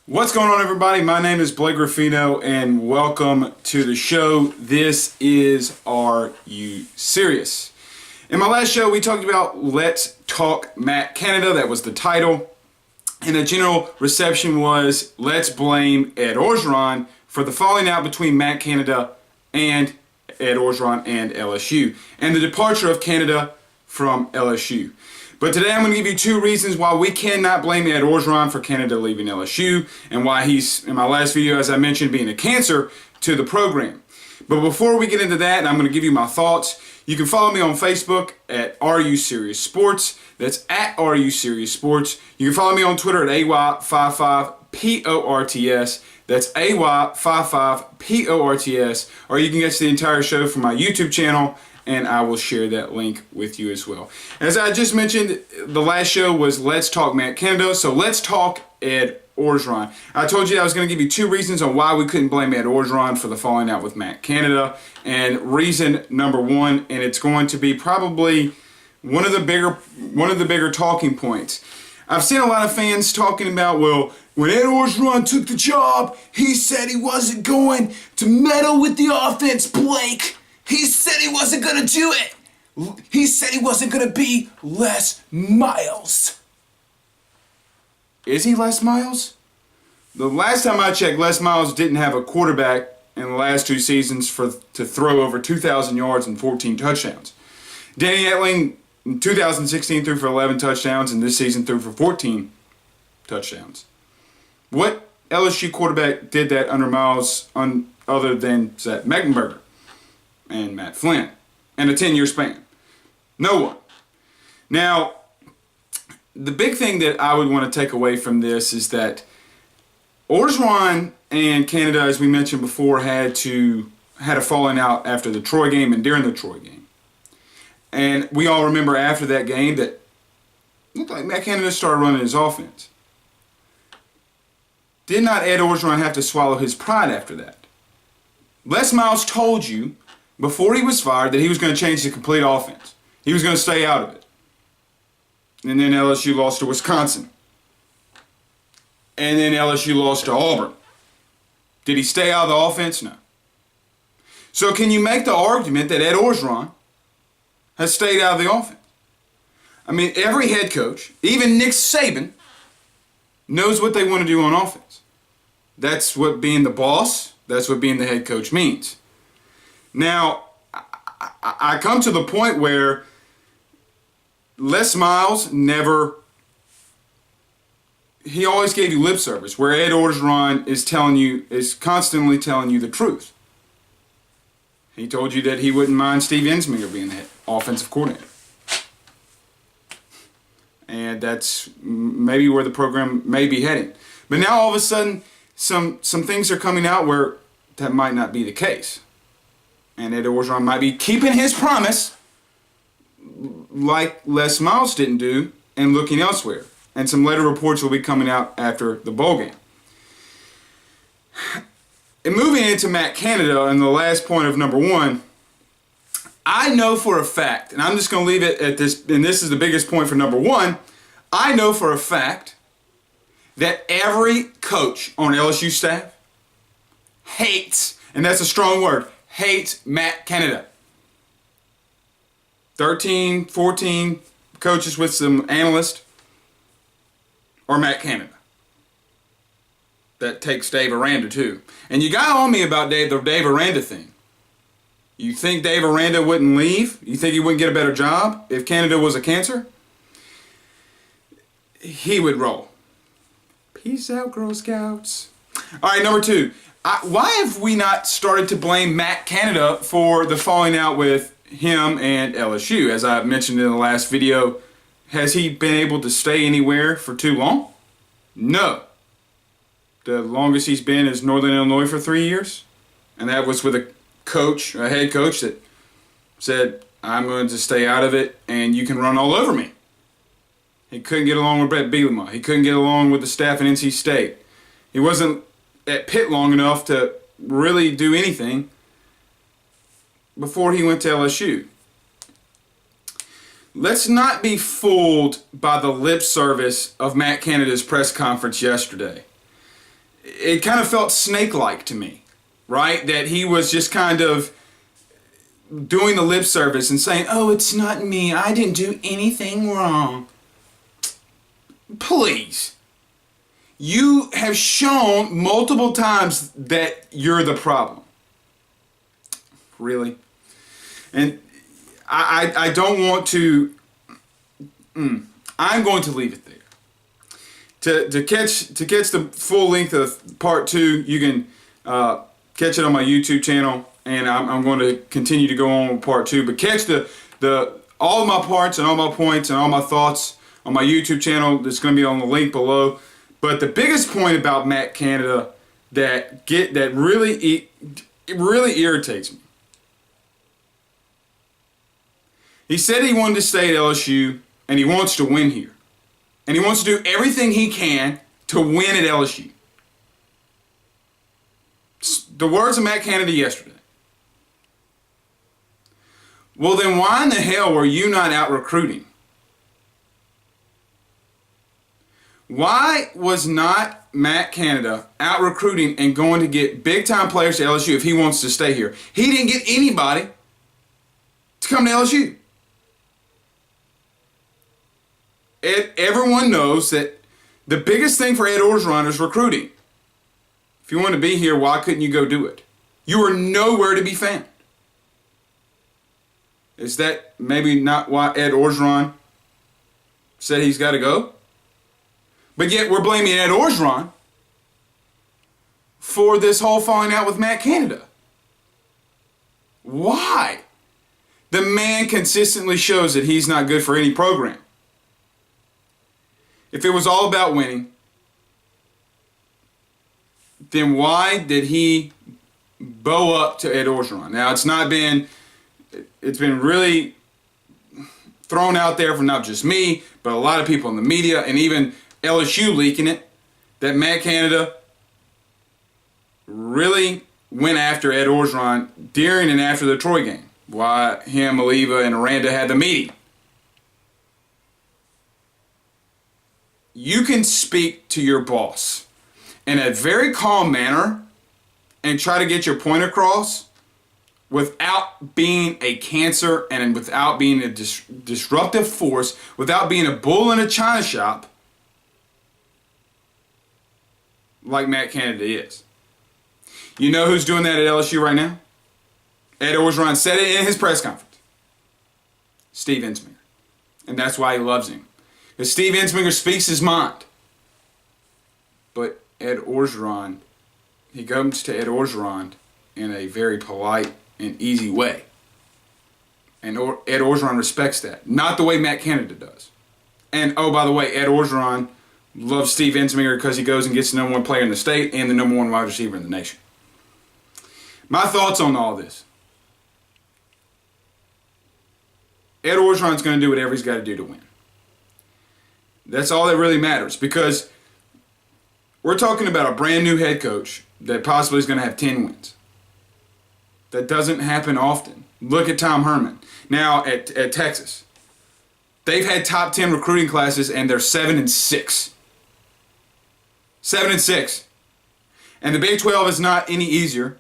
What's going on, everybody? My name is Blake Ruffino and welcome to the show. This is Are You Serious? In my last show, we talked about Let's Talk Matt Canada. That was the title. And the general reception was let's blame Ed Orgeron for the falling out between Matt Canada and Ed Orgeron and LSU, and the departure of Canada from LSU. But today I'm going to give you two reasons why we cannot blame Ed Orgeron for Canada leaving LSU, and why he's, in my last video, as I mentioned, being a cancer to the program. But before we get into that, I'm going to give you my thoughts. You can follow me on Facebook at Are You Serious Sports. That's at Are You Serious Sports. You can follow me on Twitter at AY55PORTS. That's AY55PORTS. Or you can get to the entire show from my YouTube channel, and I will share that link with you as well. As I just mentioned, the last show was Let's Talk Matt Canada, so let's talk Ed Orgeron. I told you I was going to give you two reasons on why we couldn't blame Ed Orgeron for the falling out with Matt Canada. And reason number one, and it's going to be probably one of the bigger talking points. I've seen a lot of fans talking about, well, when Ed Orgeron took the job, he said he wasn't going to meddle with the offense, Blake. He said he wasn't going to do it. He said he wasn't going to be Les Miles. Is he Les Miles? The last time I checked, Les Miles didn't have a quarterback in the last two seasons to throw over 2,000 yards and 14 touchdowns. Danny Etling in 2016 threw for 11 touchdowns, and this season threw for 14 touchdowns. What LSU quarterback did that under Miles other than Zach Meckenberger and Matt Flynn in a 10-year span? No one. Now, the big thing that I would want to take away from this is that Orgeron and Canada, as we mentioned before, had a falling out after the Troy game and during the Troy game. And we all remember after that game that it looked like Matt Canada started running his offense. Did not Ed Orgeron have to swallow his pride after that? Les Miles told you before he was fired that he was going to change the complete offense. He was going to stay out of it. And then LSU lost to Wisconsin. And then LSU lost to Auburn. Did he stay out of the offense? No. So can you make the argument that Ed Orgeron has stayed out of the offense? I mean, every head coach, even Nick Saban, knows what they want to do on offense. That's what being the boss, that's what being the head coach means. Now, I come to the point where Les Miles he always gave you lip service, where Ed Orgeron is constantly telling you the truth. He told you that he wouldn't mind Steve Ensminger being the offensive coordinator. And that's maybe where the program may be heading. But now all of a sudden, some things are coming out where that might not be the case. And Ed Orgeron might be keeping his promise like Les Miles didn't do and looking elsewhere. And some later reports will be coming out after the bowl game. And moving into Matt Canada and the last point of number one, I know for a fact, and I'm just going to leave it at this, and this is the biggest point for number one, I know for a fact that every coach on LSU staff hates, and that's a strong word, hates Matt Canada. 13, 14 coaches with some analysts, or Matt Canada. That takes Dave Aranda too. And you got on me about the Dave Aranda thing. You think Dave Aranda wouldn't leave? You think he wouldn't get a better job if Canada was a cancer? He would roll. Peace out, Girl Scouts. All right, number two. Why have we not started to blame Matt Canada for the falling out with him and LSU? As I mentioned in the last video, has he been able to stay anywhere for too long? No. The longest he's been is Northern Illinois for 3 years. And that was with a head coach that said, I'm going to stay out of it and you can run all over me. He couldn't get along with Brett Bielema. He couldn't get along with the staff at NC State. He wasn't at Pitt long enough to really do anything before he went to LSU. Let's not be fooled by the lip service of Matt Canada's press conference yesterday. it kind of felt snake-like to me, right? That he was just kind of doing the lip service and saying, oh, it's not me. I didn't do anything wrong. Please. You have shown multiple times that you're the problem. Really? And I don't want to... I'm going to leave it there. To catch the full length of part 2, you can catch it on my YouTube channel, and I'm going to continue to go on with part 2. But catch all of my parts and all my points and all my thoughts on my YouTube channel. That's going to be on the link below. But the biggest point about Matt Canada that really irritates me. He said he wanted to stay at LSU, and he wants to win here. And he wants to do everything he can to win at LSU. The words of Matt Canada yesterday. Well, then why in the hell were you not out recruiting? Why was not Matt Canada out recruiting and going to get big-time players to LSU if he wants to stay here? He didn't get anybody to come to LSU. Everyone knows that the biggest thing for Ed Orgeron is recruiting. If you want to be here, why couldn't you go do it? You are nowhere to be found. Is that maybe not why Ed Orgeron said he's got to go? But yet we're blaming Ed Orgeron for this whole falling out with Matt Canada. Why? The man consistently shows that he's not good for any program. If it was all about winning, then why did he bow up to Ed Orgeron? Now, it's been really thrown out there from not just me, but a lot of people in the media and even LSU leaking it, that Matt Canada really went after Ed Orgeron during and after the Troy game. Why him, Oliva, and Aranda had the meeting. You can speak to your boss in a very calm manner and try to get your point across without being a cancer and without being a disruptive force, without being a bull in a china shop like Matt Canada is. You know who's doing that at LSU right now? Ed Orgeron said it in his press conference. Steve Ensminger. And that's why he loves him. Because Steve Ensminger speaks his mind. But Ed Orgeron, he comes to Ed Orgeron in a very polite and easy way. And Ed Orgeron respects that. Not the way Matt Canada does. And, oh, by the way, Ed Orgeron loves Steve Ensminger because he goes and gets the number 1 player in the state and the number 1 wide receiver in the nation. My thoughts on all this. Ed Orgeron's going to do whatever he's got to do to win. That's all that really matters, because we're talking about a brand new head coach that possibly is going to have 10 wins. That doesn't happen often. Look at Tom Herman. Now at Texas. They've had top 10 recruiting classes and they're 7-6. 7-6. And the Big 12 is not any easier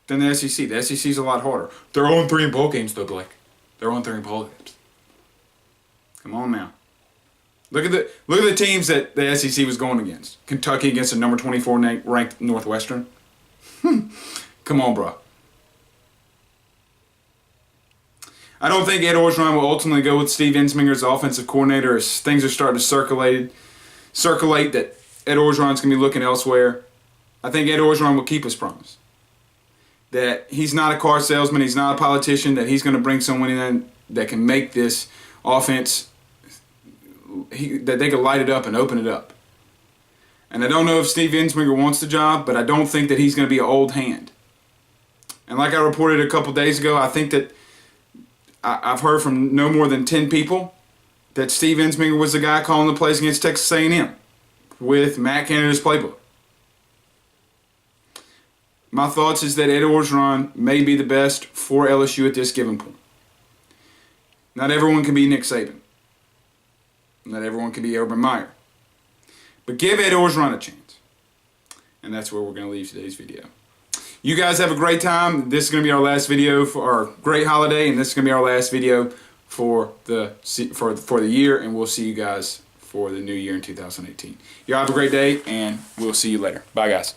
than the SEC. The SEC is a lot harder. They're 0-3 in bowl games though, Blake. They're 0-3 in bowl games. Come on now. Look at the teams that the SEC was going against. Kentucky against the number 24 ranked Northwestern. Come on, bro. I don't think Ed Orgeron will ultimately go with Steve Ensminger as offensive coordinator as things are starting to circulate that Ed Orgeron's going to be looking elsewhere. I think Ed Orgeron will keep his promise. That he's not a car salesman, he's not a politician, that he's going to bring someone in that can make this offense, that they can light it up and open it up. And I don't know if Steve Ensminger wants the job, but I don't think that he's going to be an old hand. And like I reported a couple days ago, I think that I've heard from no more than 10 people that Steve Ensminger was the guy calling the plays against Texas A&M with Matt Canada's playbook. My thoughts is that Ed Orgeron may be the best for LSU at this given point. Not everyone can be Nick Saban. Not everyone can be Urban Meyer. But give Ed Orgeron a chance. And that's where we're going to leave today's video. You guys have a great time. This is going to be our last video for our great holiday, and this is going to be our last video for the year, and we'll see you guys for the new year in 2018. Y'all have a great day, and we'll see you later. Bye, guys.